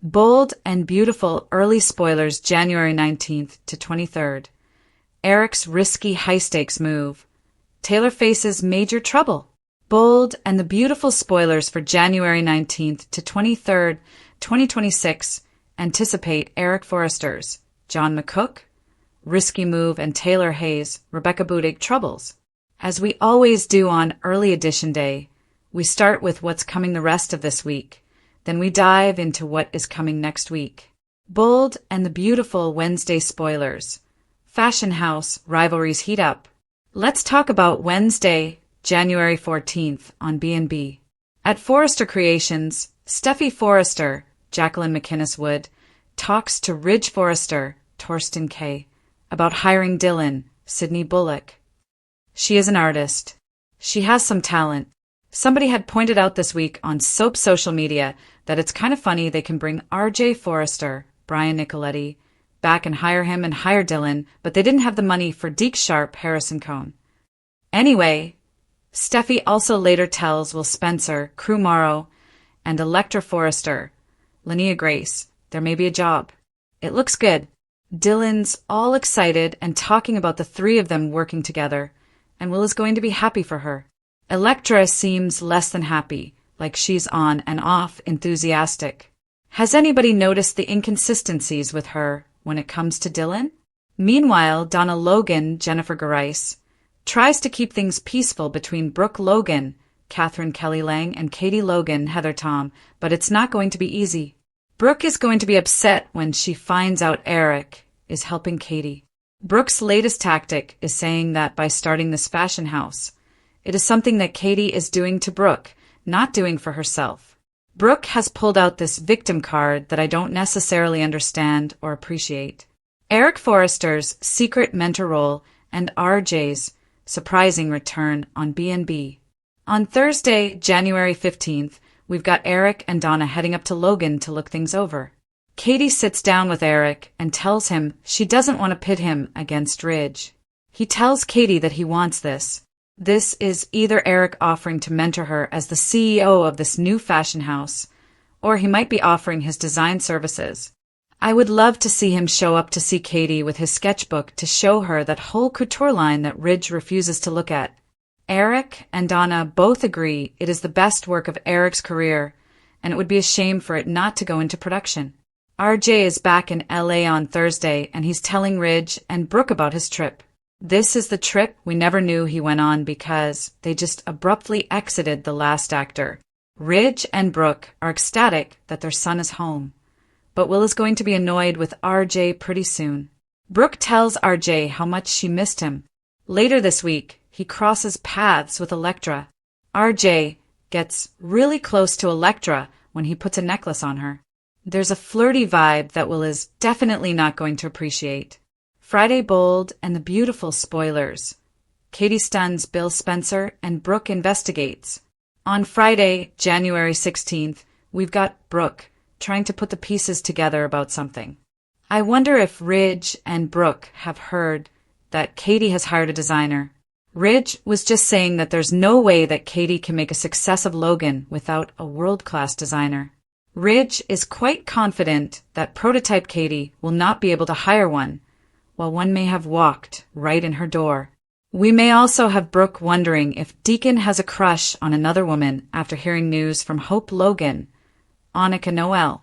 Bold and beautiful early spoilers January 19th to 23rd. Eric's risky high-stakes move. Taylor faces major trouble. Bold and the beautiful spoilers for January 19th to 23rd, 2026 anticipate Eric Forrester's John McCook, risky move, and Taylor Hayes, Rebecca Budig troubles. As we always do on Early Edition Day, we start with what's coming the rest of this week. Then we dive into what is coming next week. Bold and the beautiful Wednesday spoilers. Fashion house rivalries heat up. Let's talk about Wednesday, January 14th on B&B. At Forrester Creations, Steffi Forrester, Jacqueline McInnes Wood, talks to Ridge Forrester, Torsten K., about hiring Dylan, Sydney Bullock. She is an artist. She has some talent. Somebody had pointed out this week on Soap social media that it's kind of funny they can bring R.J. Forrester, Brian Nicoletti, back and hire him and hire Dylan, but they didn't have the money for Deke Sharp, Harrison Cohn. Anyway, Steffi also later tells Will Spencer, Crew Morrow, and Electra Forrester, Linnea Grace, there may be a job. It looks good. Dylan's all excited and talking about the three of them working together, and Will is going to be happy for her. Electra seems less than happy, like she's on and off enthusiastic. Has anybody noticed the inconsistencies with her when it comes to Dylan? Meanwhile, Donna Logan, Jennifer Garais, tries to keep things peaceful between Brooke Logan, Catherine Kelly Lang, and Katie Logan, Heather Tom, but it's not going to be easy. Brooke is going to be upset when she finds out Eric is helping Katie. Brooke's latest tactic is saying that by starting this fashion house, it is something that Katie is doing to Brooke, not doing for herself. Brooke has pulled out this victim card that I don't necessarily understand or appreciate. Eric Forrester's secret mentor role and RJ's surprising return on B&B. On Thursday, January 15th, we've got Eric and Donna heading up to Logan to look things over. Katie sits down with Eric and tells him she doesn't want to pit him against Ridge. He tells Katie that he wants this. This is either Eric offering to mentor her as the CEO of this new fashion house, or he might be offering his design services. I would love to see him show up to see Katie with his sketchbook to show her that whole couture line that Ridge refuses to look at. Eric and Donna both agree it is the best work of Eric's career, and it would be a shame for it not to go into production. RJ is back in LA on Thursday, and he's telling Ridge and Brooke about his trip. This is the trip we never knew he went on because they just abruptly exited the last actor. Ridge and Brooke are ecstatic that their son is home, but Will is going to be annoyed with RJ pretty soon. Brooke tells RJ how much she missed him. Later this week, he crosses paths with Electra. RJ gets really close to Electra when he puts a necklace on her. There's a flirty vibe that Will is definitely not going to appreciate. Friday Bold and the beautiful spoilers. Katie stuns Bill Spencer and Brooke investigates. On Friday, January 16th, we've got Brooke trying to put the pieces together about something. I wonder if Ridge and Brooke have heard that Katie has hired a designer. Ridge was just saying that there's no way that Katie can make a success of Logan without a world-class designer. Ridge is quite confident that prototype Katie will not be able to hire one, while one may have walked right in her door. We may also have Brooke wondering if Deacon has a crush on another woman after hearing news from Hope Logan, Annika Noel.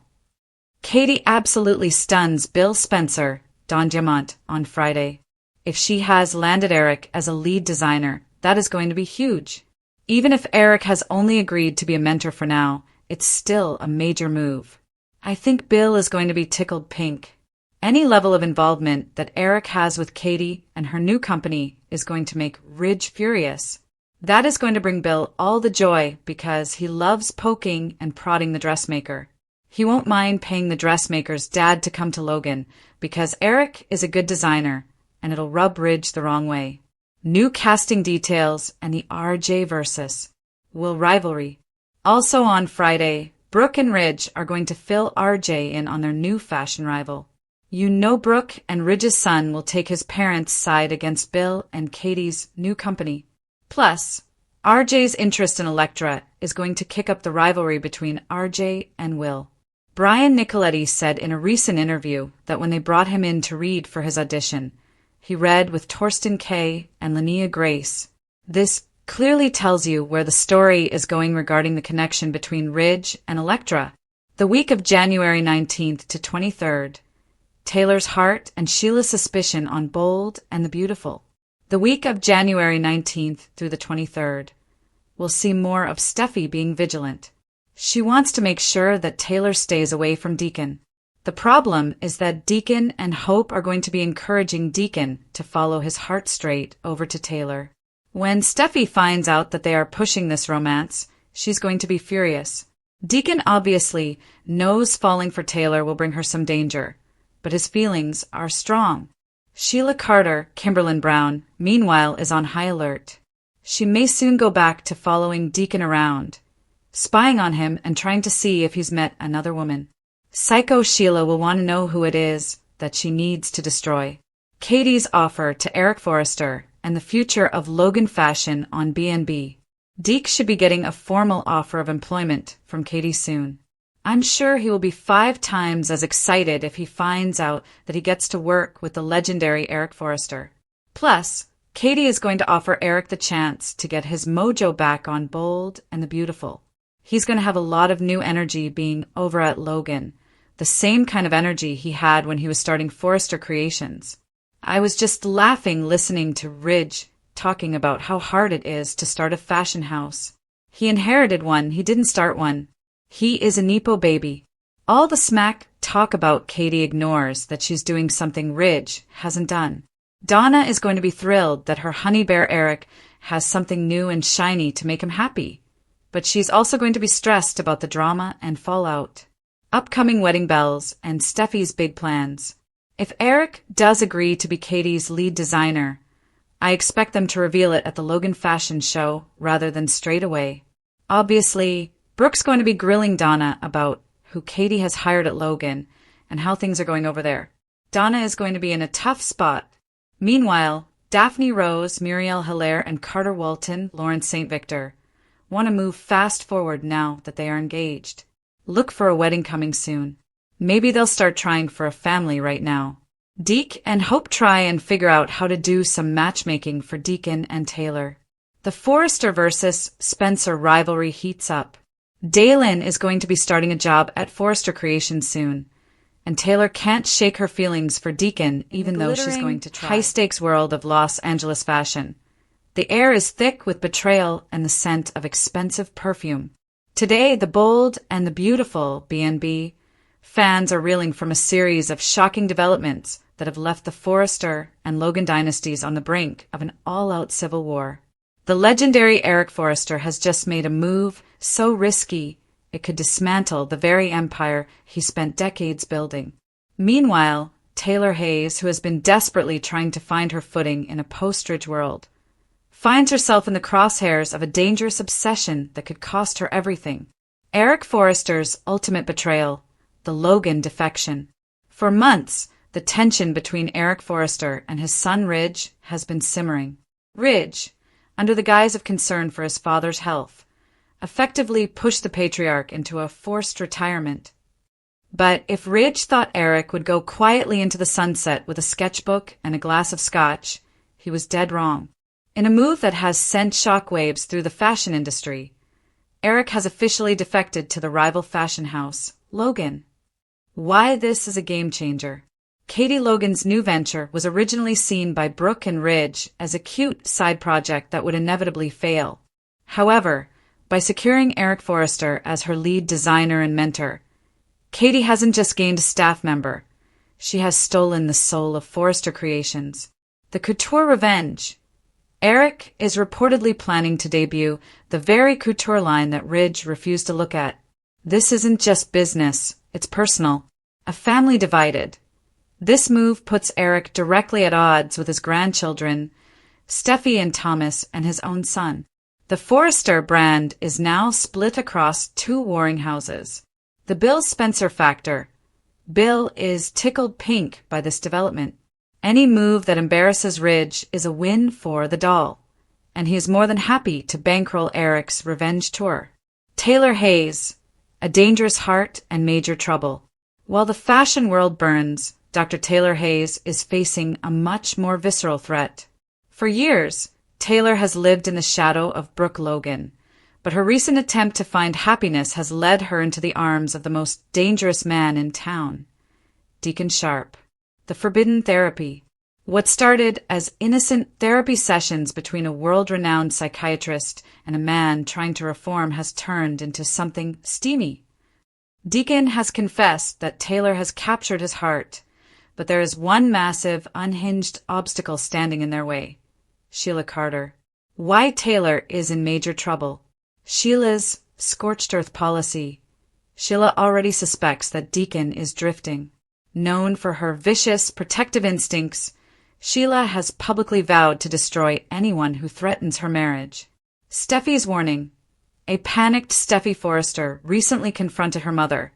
Katie absolutely stuns Bill Spencer, Don Diamont, on Friday. If she has landed Eric as a lead designer, that is going to be huge. Even if Eric has only agreed to be a mentor for now, it's still a major move. I think Bill is going to be tickled pink. Any level of involvement that Eric has with Katie and her new company is going to make Ridge furious. That is going to bring Bill all the joy because he loves poking and prodding the dressmaker. He won't mind paying the dressmaker's dad to come to Logan because Eric is a good designer and it'll rub Ridge the wrong way. New casting details and the RJ versus Will rivalry. Also on Friday, Brooke and Ridge are going to fill RJ in on their new fashion rival. You know Brooke and Ridge's son will take his parents' side against Bill and Katie's new company. Plus, RJ's interest in Electra is going to kick up the rivalry between RJ and Will. Brian Nicoletti said in a recent interview that when they brought him in to read for his audition, he read with Torsten Kay and Linnea Grace. This clearly tells you where the story is going regarding the connection between Ridge and Elektra. The week of January 19th to 23rd, Taylor's heart and Sheila's suspicion on Bold and the Beautiful. The week of January 19th through the 23rd, we'll see more of Steffi being vigilant. She wants to make sure that Taylor stays away from Deacon. The problem is that Deacon and Hope are going to be encouraging Deacon to follow his heart straight over to Taylor. When Steffi finds out that they are pushing this romance, she's going to be furious. Deacon obviously knows falling for Taylor will bring her some danger, but his feelings are strong. Sheila Carter, Kimberlyn Brown, meanwhile, is on high alert. She may soon go back to following Deacon around, spying on him and trying to see if he's met another woman. Psycho Sheila will want to know who it is that she needs to destroy. Katie's offer to Eric Forrester and the future of Logan Fashion on B&B. Deke should be getting a formal offer of employment from Katie soon. I'm sure he will be 5 times as excited if he finds out that he gets to work with the legendary Eric Forrester. Plus, Katie is going to offer Eric the chance to get his mojo back on Bold and the Beautiful. He's going to have a lot of new energy being over at Logan, the same kind of energy he had when he was starting Forrester Creations. I was just laughing listening to Ridge talking about how hard it is to start a fashion house. He inherited one, he didn't start one. He is a Nepo baby. All the smack talk about Katie ignores that she's doing something Ridge hasn't done. Donna is going to be thrilled that her honey bear Eric has something new and shiny to make him happy. But she's also going to be stressed about the drama and fallout. Upcoming wedding bells and Steffi's big plans. If Eric does agree to be Katie's lead designer, I expect them to reveal it at the Logan Fashion Show rather than straight away. Obviously, Brooke's going to be grilling Donna about who Katie has hired at Logan and how things are going over there. Donna is going to be in a tough spot. Meanwhile, Daphne Rose, Muriel Hilaire, and Carter Walton, Lawrence St. Victor, want to move fast forward now that they are engaged. Look for a wedding coming soon. Maybe they'll start trying for a family right now. Deke and Hope try and figure out how to do some matchmaking for Deacon and Taylor. The Forrester versus Spencer rivalry heats up. Daylin is going to be starting a job at Forrester Creations soon, and Taylor can't shake her feelings for Deacon even though she's going to try. High-stakes world of Los Angeles fashion. The air is thick with betrayal and the scent of expensive perfume. Today, the Bold and the Beautiful B&B fans are reeling from a series of shocking developments that have left the Forrester and Logan dynasties on the brink of an all-out civil war. The legendary Eric Forrester has just made a move so risky it could dismantle the very empire he spent decades building. Meanwhile, Taylor Hayes, who has been desperately trying to find her footing in a post-Ridge world, finds herself in the crosshairs of a dangerous obsession that could cost her everything. Eric Forrester's ultimate betrayal, the Logan defection. For months, the tension between Eric Forrester and his son Ridge has been simmering. Ridge, under the guise of concern for his father's health, effectively pushed the patriarch into a forced retirement. But if Ridge thought Eric would go quietly into the sunset with a sketchbook and a glass of scotch, he was dead wrong. In a move that has sent shockwaves through the fashion industry, Eric has officially defected to the rival fashion house, Logan. Why this is a game changer. Katie Logan's new venture was originally seen by Brooke and Ridge as a cute side project that would inevitably fail. However, by securing Eric Forrester as her lead designer and mentor, Katie hasn't just gained a staff member. She has stolen the soul of Forrester Creations. The couture revenge. Eric is reportedly planning to debut the very couture line that Ridge refused to look at. This isn't just business, it's personal. A family divided. This move puts Eric directly at odds with his grandchildren, Steffi and Thomas, and his own son. The Forrester brand is now split across 2 warring houses. The Bill Spencer factor. Bill is tickled pink by this development. Any move that embarrasses Ridge is a win for the doll, and he is more than happy to bankroll Eric's revenge tour. Taylor Hayes. A dangerous heart and major trouble. While the fashion world burns, Dr. Taylor Hayes is facing a much more visceral threat. For years, Taylor has lived in the shadow of Brooke Logan, but her recent attempt to find happiness has led her into the arms of the most dangerous man in town, Deacon Sharp. The forbidden therapy. What started as innocent therapy sessions between a world-renowned psychiatrist and a man trying to reform has turned into something steamy. Deacon has confessed that Taylor has captured his heart, but there is one massive, unhinged obstacle standing in their way. Sheila Carter. Why Taylor is in major trouble. Sheila's scorched earth policy. Sheila already suspects that Deacon is drifting. Known for her vicious, protective instincts, Sheila has publicly vowed to destroy anyone who threatens her marriage. Steffi's warning. A panicked Steffi Forrester recently confronted her mother,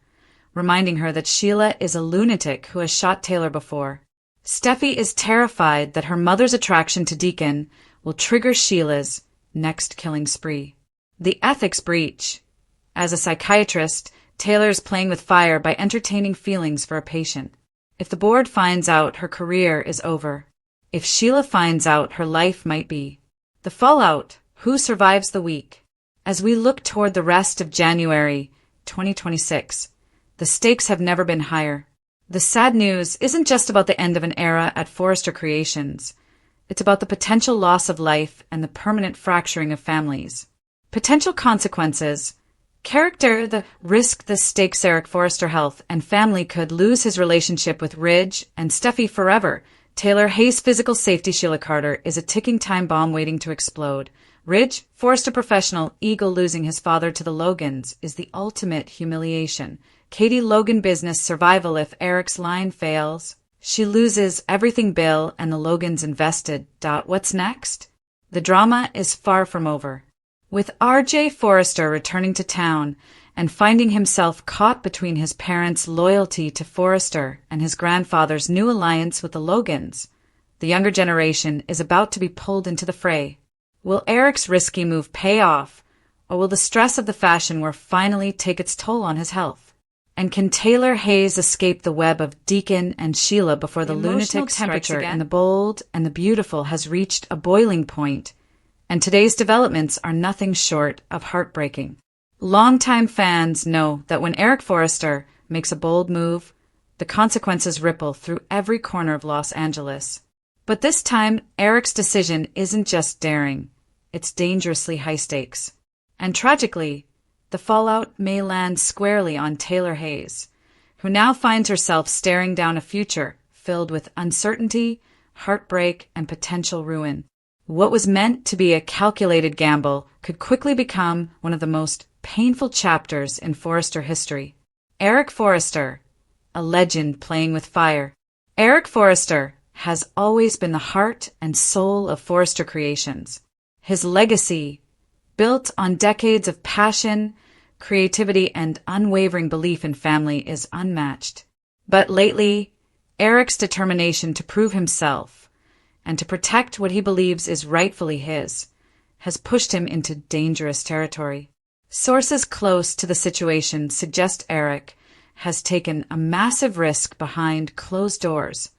reminding her that Sheila is a lunatic who has shot Taylor before. Steffi is terrified that her mother's attraction to Deacon will trigger Sheila's next killing spree. The ethics breach. As a psychiatrist, Taylor is playing with fire by entertaining feelings for a patient. If the board finds out, her career is over. If Sheila finds out, her life might be. The fallout. Who survives the week? As we look toward the rest of January 2026, the stakes have never been higher. The sad news isn't just about the end of an era at Forrester Creations. It's about the potential loss of life and the permanent fracturing of families. Potential consequences. Character, the risk, the stakes. Eric Forrester health and family could lose his relationship with Ridge and Steffi forever. Taylor Hayes' physical safety. Sheila Carter is a ticking time bomb waiting to explode. Ridge, Forrester professional, Eagle losing his father to the Logans is the ultimate humiliation. Katie Logan business survival. If Eric's line fails, she loses everything Bill and the Logans invested. What's next? The drama is far from over. With R.J. Forrester returning to town and finding himself caught between his parents' loyalty to Forrester and his grandfather's new alliance with the Logans, the younger generation is about to be pulled into the fray. Will Eric's risky move pay off, or will the stress of the fashion war finally take its toll on his health? And can Taylor Hayes escape the web of Deacon and Sheila before the lunatic temperature in the bold and the beautiful has reached a boiling point? And today's developments are nothing short of heartbreaking. Longtime fans know that when Eric Forrester makes a bold move, the consequences ripple through every corner of Los Angeles. But this time, Eric's decision isn't just daring, it's dangerously high stakes. And tragically, the fallout may land squarely on Taylor Hayes, who now finds herself staring down a future filled with uncertainty, heartbreak, and potential ruin. What was meant to be a calculated gamble could quickly become one of the most painful chapters in Forrester history. Eric Forrester, a legend playing with fire. Eric Forrester has always been the heart and soul of Forrester Creations. His legacy, built on decades of passion, creativity, and unwavering belief in family, is unmatched. But lately, Eric's determination to prove himself and to protect what he believes is rightfully his has pushed him into dangerous territory. Sources close to the situation suggest Eric has taken a massive risk behind closed doors,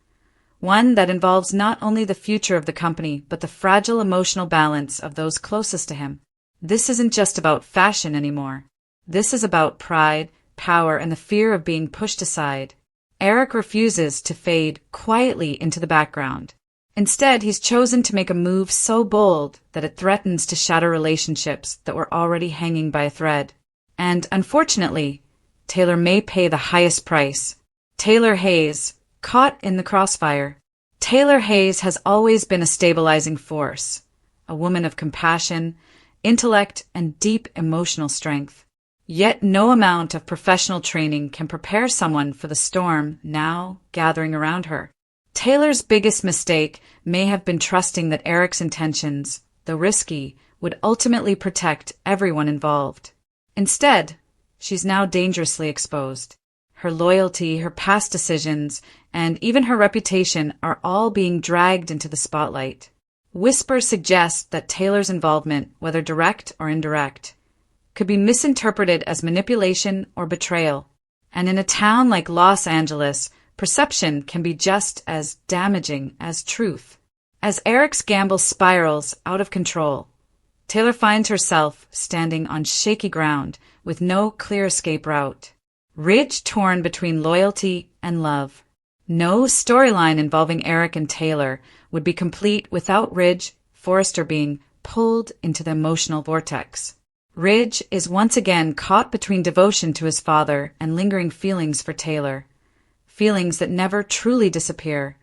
one that involves not only the future of the company but the fragile emotional balance of those closest to him. This isn't just about fashion anymore. This is about pride, power, and the fear of being pushed aside. Eric refuses to fade quietly into the background. Instead, he's chosen to make a move so bold that it threatens to shatter relationships that were already hanging by a thread. And unfortunately, Taylor may pay the highest price. Taylor Hayes, caught in the crossfire. Taylor Hayes has always been a stabilizing force, a woman of compassion, intellect, and deep emotional strength. Yet no amount of professional training can prepare someone for the storm now gathering around her. Taylor's biggest mistake may have been trusting that Eric's intentions, though risky, would ultimately protect everyone involved. Instead, she's now dangerously exposed. Her loyalty, her past decisions, and even her reputation are all being dragged into the spotlight. Whispers suggest that Taylor's involvement, whether direct or indirect, could be misinterpreted as manipulation or betrayal. And in a town like Los Angeles, perception can be just as damaging as truth. As Eric's gamble spirals out of control, Taylor finds herself standing on shaky ground with no clear escape route. Ridge torn between loyalty and love. No storyline involving Eric and Taylor would be complete without Ridge, Forrester being pulled into the emotional vortex. Ridge is once again caught between devotion to his father and lingering feelings for Taylor. Feelings that never truly disappear,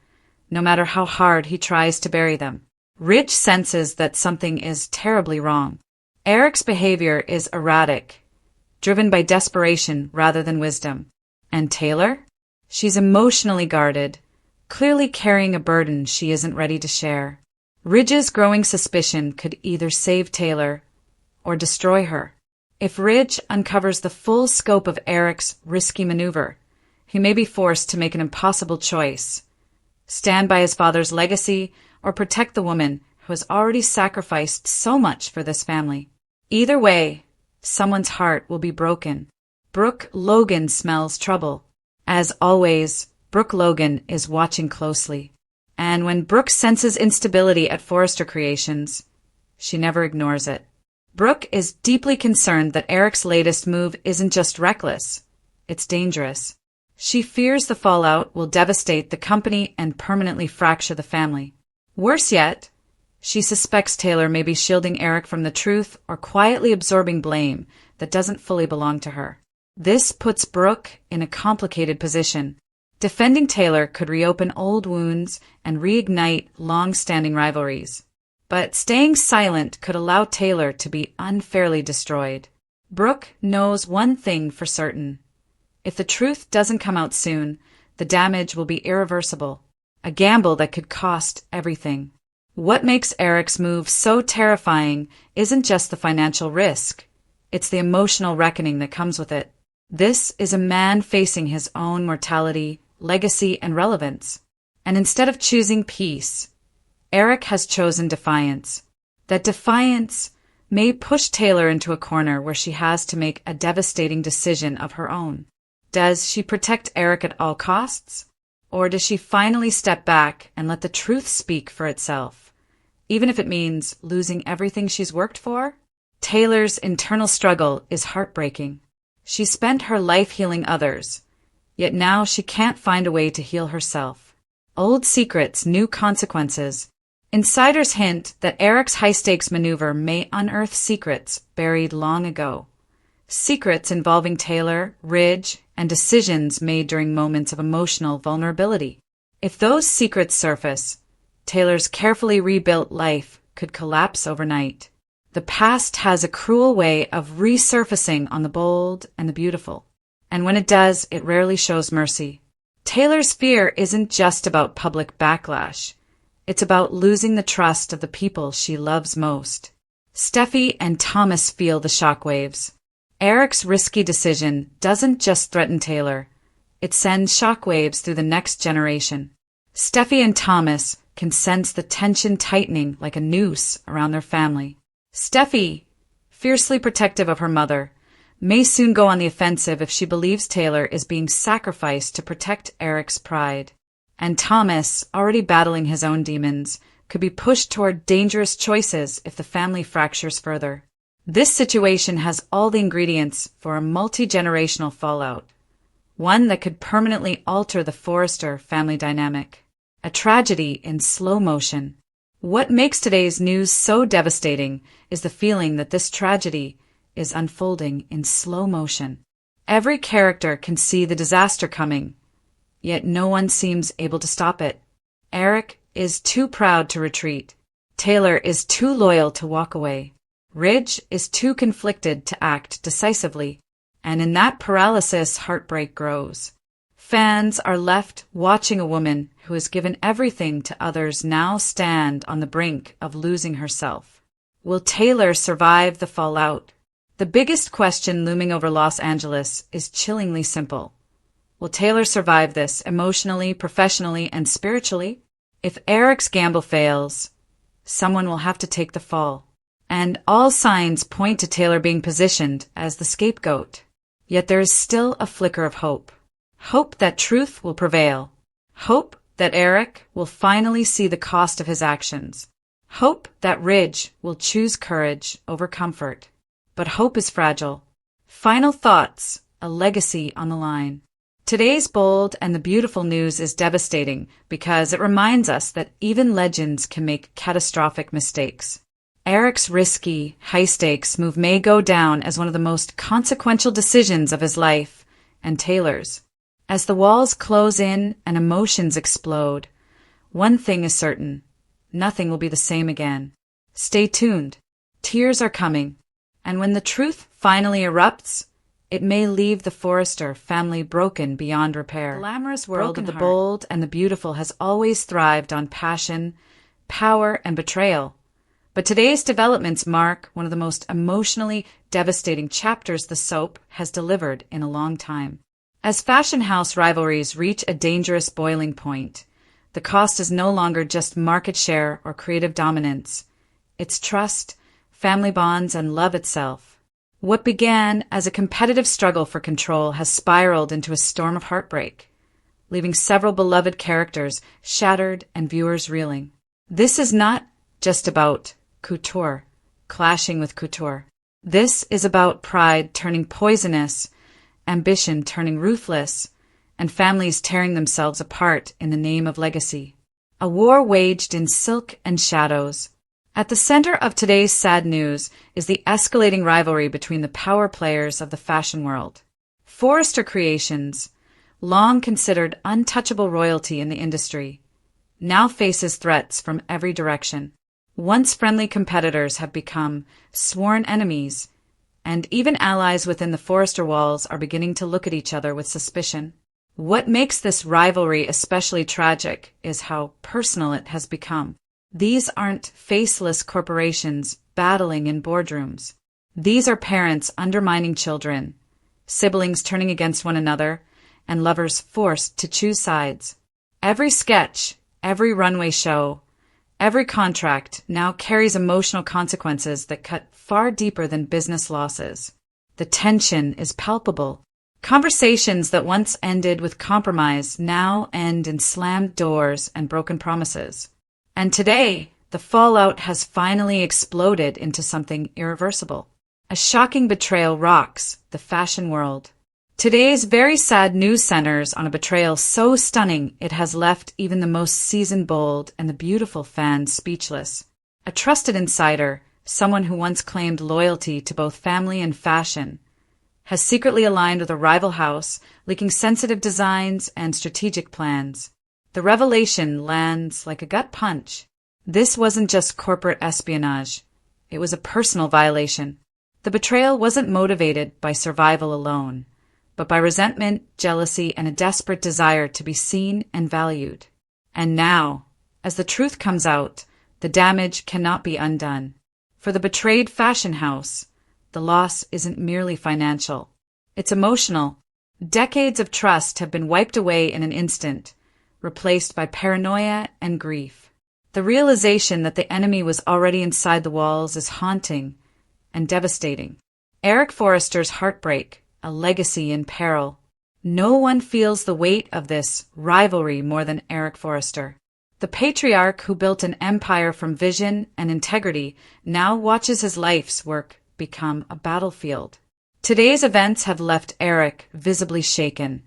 no matter how hard he tries to bury them. Ridge senses that something is terribly wrong. Eric's behavior is erratic, driven by desperation rather than wisdom. And Taylor? She's emotionally guarded, clearly carrying a burden she isn't ready to share. Ridge's growing suspicion could either save Taylor or destroy her. If Ridge uncovers the full scope of Eric's risky maneuver, he may be forced to make an impossible choice: stand by his father's legacy or protect the woman who has already sacrificed so much for this family. Either way, someone's heart will be broken. Brooke Logan smells trouble. As always, Brooke Logan is watching closely. And when Brooke senses instability at Forrester Creations, she never ignores it. Brooke is deeply concerned that Eric's latest move isn't just reckless, it's dangerous. She fears the fallout will devastate the company and permanently fracture the family. Worse yet, she suspects Taylor may be shielding Eric from the truth or quietly absorbing blame that doesn't fully belong to her. This puts Brooke in a complicated position. Defending Taylor could reopen old wounds and reignite long-standing rivalries. But staying silent could allow Taylor to be unfairly destroyed. Brooke knows one thing for certain. If the truth doesn't come out soon, the damage will be irreversible. A gamble that could cost everything. What makes Eric's move so terrifying isn't just the financial risk. It's the emotional reckoning that comes with it. This is a man facing his own mortality, legacy, and relevance. And instead of choosing peace, Eric has chosen defiance. That defiance may push Taylor into a corner where she has to make a devastating decision of her own. Does she protect Eric at all costs? Or does she finally step back and let the truth speak for itself, even if it means losing everything she's worked for? Taylor's internal struggle is heartbreaking. She spent her life healing others, yet now she can't find a way to heal herself. Old secrets, new consequences. Insiders hint that Eric's high-stakes maneuver may unearth secrets buried long ago. Secrets involving Taylor, Ridge, and decisions made during moments of emotional vulnerability. If those secrets surface, Taylor's carefully rebuilt life could collapse overnight. The past has a cruel way of resurfacing on the bold and the beautiful. And when it does, it rarely shows mercy. Taylor's fear isn't just about public backlash. It's about losing the trust of the people she loves most. Steffi and Thomas feel the shockwaves. Eric's risky decision doesn't just threaten Taylor. It sends shockwaves through the next generation. Steffi and Thomas can sense the tension tightening like a noose around their family. Steffi, fiercely protective of her mother, may soon go on the offensive if she believes Taylor is being sacrificed to protect Eric's pride. And Thomas, already battling his own demons, could be pushed toward dangerous choices if the family fractures further. This situation has all the ingredients for a multi-generational fallout, one that could permanently alter the Forrester family dynamic. A tragedy in slow motion. What makes today's news so devastating is the feeling that this tragedy is unfolding in slow motion. Every character can see the disaster coming, yet no one seems able to stop it. Eric is too proud to retreat. Taylor is too loyal to walk away. Ridge is too conflicted to act decisively. And in that paralysis, heartbreak grows. Fans are left watching a woman who has given everything to others now stand on the brink of losing herself. Will Taylor survive the fallout? The biggest question looming over Los Angeles is chillingly simple. Will Taylor survive this emotionally, professionally, and spiritually? If Eric's gamble fails, someone will have to take the fall. and all signs point to Taylor being positioned as the scapegoat. Yet there is still a flicker of hope. Hope that truth will prevail. Hope that Eric will finally see the cost of his actions. Hope that Ridge will choose courage over comfort. But hope is fragile. Final thoughts, a legacy on the line. Today's bold and the beautiful news is devastating because it reminds us that even legends can make catastrophic mistakes. Eric's risky, high-stakes move may go down as one of the most consequential decisions of his life, and Taylor's. As the walls close in and emotions explode, one thing is certain: nothing will be the same again. Stay tuned. Tears are coming, and when the truth finally erupts, it may leave the Forrester family broken beyond repair. The glamorous world of the bold and the beautiful has always thrived on passion, power, and betrayal. But today's developments mark one of the most emotionally devastating chapters the soap has delivered in a long time. As fashion house rivalries reach a dangerous boiling point, the cost is no longer just market share or creative dominance. It's trust, family bonds, and love itself. What began as a competitive struggle for control has spiraled into a storm of heartbreak, leaving several beloved characters shattered and viewers reeling. This is not just about couture clashing with couture. This is about pride turning poisonous, ambition turning ruthless, and families tearing themselves apart in the name of legacy. A war waged in silk and shadows. At the center of today's sad news is the escalating rivalry between the power players of the fashion world. Forrester Creations, long considered untouchable royalty in the industry, now faces threats from every direction. Once friendly competitors have become sworn enemies, and even allies within the Forrester walls are beginning to look at each other with suspicion. What makes this rivalry especially tragic is how personal it has become. These aren't faceless corporations battling in boardrooms. These are parents undermining children, siblings turning against one another, and lovers forced to choose sides. Every sketch, every runway show, every contract now carries emotional consequences that cut far deeper than business losses. The tension is palpable. Conversations that once ended with compromise now end in slammed doors and broken promises. And today, the fallout has finally exploded into something irreversible. A shocking betrayal rocks the fashion world. Today's very sad news centers on a betrayal so stunning it has left even the most seasoned bold and the beautiful fans speechless. A trusted insider, someone who once claimed loyalty to both family and fashion, has secretly aligned with a rival house, leaking sensitive designs and strategic plans. The revelation lands like a gut punch. This wasn't just corporate espionage. It was a personal violation. The betrayal wasn't motivated by survival alone, but by resentment, jealousy, and a desperate desire to be seen and valued. And now, as the truth comes out, the damage cannot be undone. For the betrayed fashion house, the loss isn't merely financial. It's emotional. Decades of trust have been wiped away in an instant, replaced by paranoia and grief. The realization that the enemy was already inside the walls is haunting and devastating. Eric Forrester's heartbreak, a legacy in peril. No one feels the weight of this rivalry more than Eric Forrester. The patriarch who built an empire from vision and integrity now watches his life's work become a battlefield. Today's events have left Eric visibly shaken,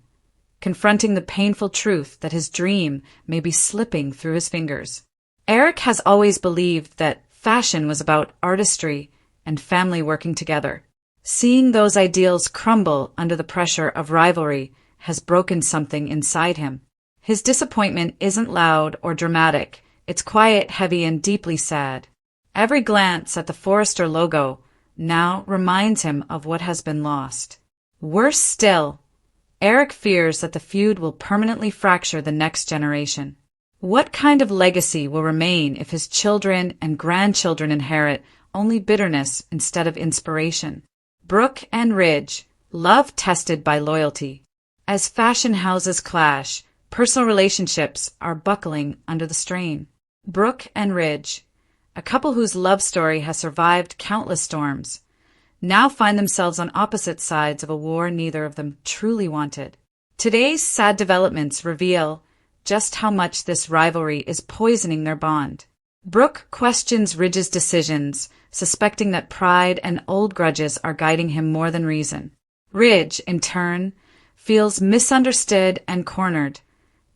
confronting the painful truth that his dream may be slipping through his fingers. Eric has always believed that fashion was about artistry and family working together. Seeing those ideals crumble under the pressure of rivalry has broken something inside him. His disappointment isn't loud or dramatic. It's quiet, heavy, and deeply sad. Every glance at the Forrester logo now reminds him of what has been lost. Worse still, Eric fears that the feud will permanently fracture the next generation. What kind of legacy will remain if his children and grandchildren inherit only bitterness instead of inspiration? Brooke and Ridge, love tested by loyalty. As fashion houses clash, personal relationships are buckling under the strain. Brooke and Ridge, a couple whose love story has survived countless storms, now find themselves on opposite sides of a war neither of them truly wanted. Today's sad developments reveal just how much this rivalry is poisoning their bond. Brooke questions Ridge's decisions, suspecting that pride and old grudges are guiding him more than reason. Ridge, in turn, feels misunderstood and cornered,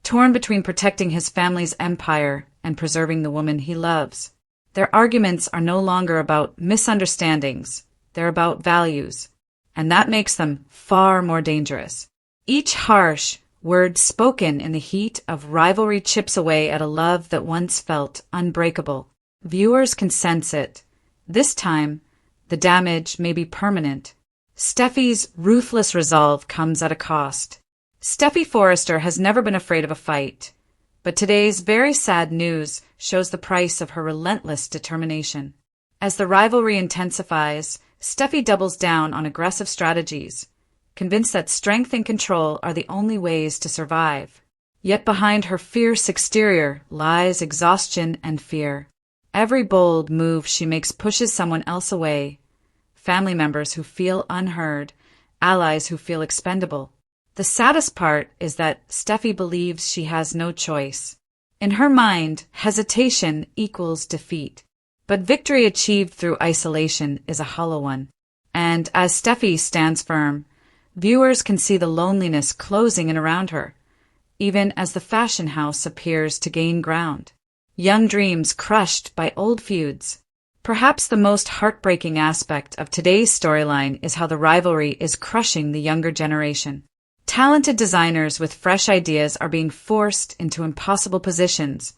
torn between protecting his family's empire and preserving the woman he loves. Their arguments are no longer about misunderstandings, they're about values, and that makes them far more dangerous. Each harsh word spoken in the heat of rivalry chips away at a love that once felt unbreakable. Viewers can sense it. This time, the damage may be permanent. Steffy's ruthless resolve comes at a cost. Steffy Forrester has never been afraid of a fight, but today's very sad news shows the price of her relentless determination. As the rivalry intensifies, Steffy doubles down on aggressive strategies, convinced that strength and control are the only ways to survive. Yet behind her fierce exterior lies exhaustion and fear. Every bold move she makes pushes someone else away, family members who feel unheard, allies who feel expendable. The saddest part is that Steffy believes she has no choice. In her mind, hesitation equals defeat. But victory achieved through isolation is a hollow one. And as Steffy stands firm, viewers can see the loneliness closing in around her, even as the fashion house appears to gain ground. Young dreams crushed by old feuds. Perhaps the most heartbreaking aspect of today's storyline is how the rivalry is crushing the younger generation. Talented designers with fresh ideas are being forced into impossible positions,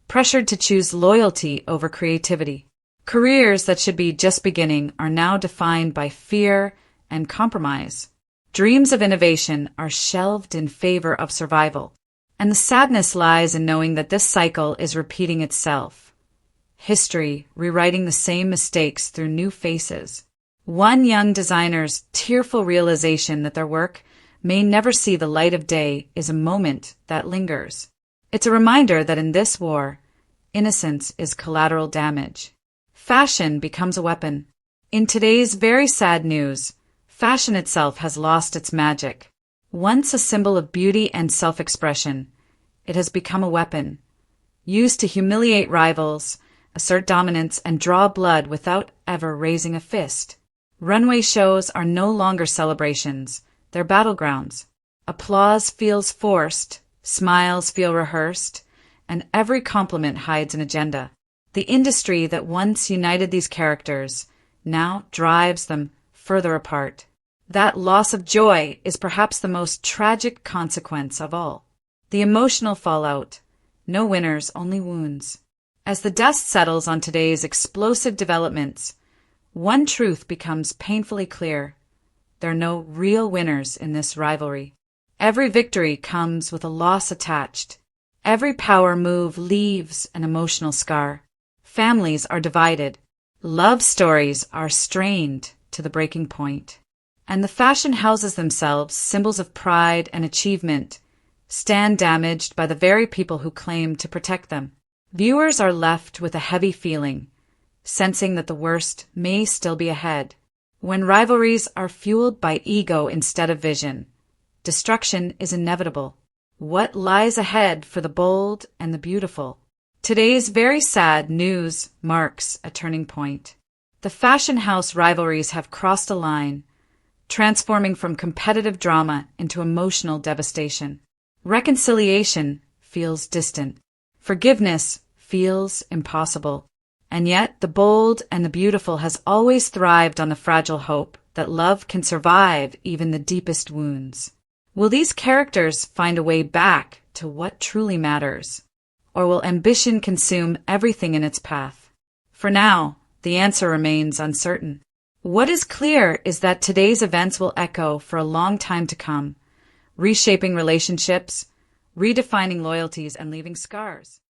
pressured to choose loyalty over creativity. Careers that should be just beginning are now defined by fear and compromise. Dreams of innovation are shelved in favor of survival. And the sadness lies in knowing that this cycle is repeating itself. History rewriting the same mistakes through new faces. One young designer's tearful realization that their work may never see the light of day is a moment that lingers. It's a reminder that in this war, innocence is collateral damage. Fashion becomes a weapon. In today's very sad news, fashion itself has lost its magic. Once a symbol of beauty and self-expression, it has become a weapon, used to humiliate rivals, assert dominance, and draw blood without ever raising a fist. Runway shows are no longer celebrations, they're battlegrounds. Applause feels forced, smiles feel rehearsed, and every compliment hides an agenda. The industry that once united these characters now drives them further apart. That loss of joy is perhaps the most tragic consequence of all. The emotional fallout. No winners, only wounds. As the dust settles on today's explosive developments, one truth becomes painfully clear. There are no real winners in this rivalry. Every victory comes with a loss attached. Every power move leaves an emotional scar. Families are divided. Love stories are strained to the breaking point. And the fashion houses themselves, symbols of pride and achievement, stand damaged by the very people who claim to protect them. Viewers are left with a heavy feeling, sensing that the worst may still be ahead. When rivalries are fueled by ego instead of vision, destruction is inevitable. What lies ahead for the bold and the beautiful? Today's very sad news marks a turning point. The fashion house rivalries have crossed a line, transforming from competitive drama into emotional devastation. Reconciliation feels distant. Forgiveness feels impossible. And yet the bold and the beautiful has always thrived on the fragile hope that love can survive even the deepest wounds. Will these characters find a way back to what truly matters? Or will ambition consume everything in its path? For now, the answer remains uncertain. What is clear is that today's events will echo for a long time to come, reshaping relationships, redefining loyalties, and leaving scars.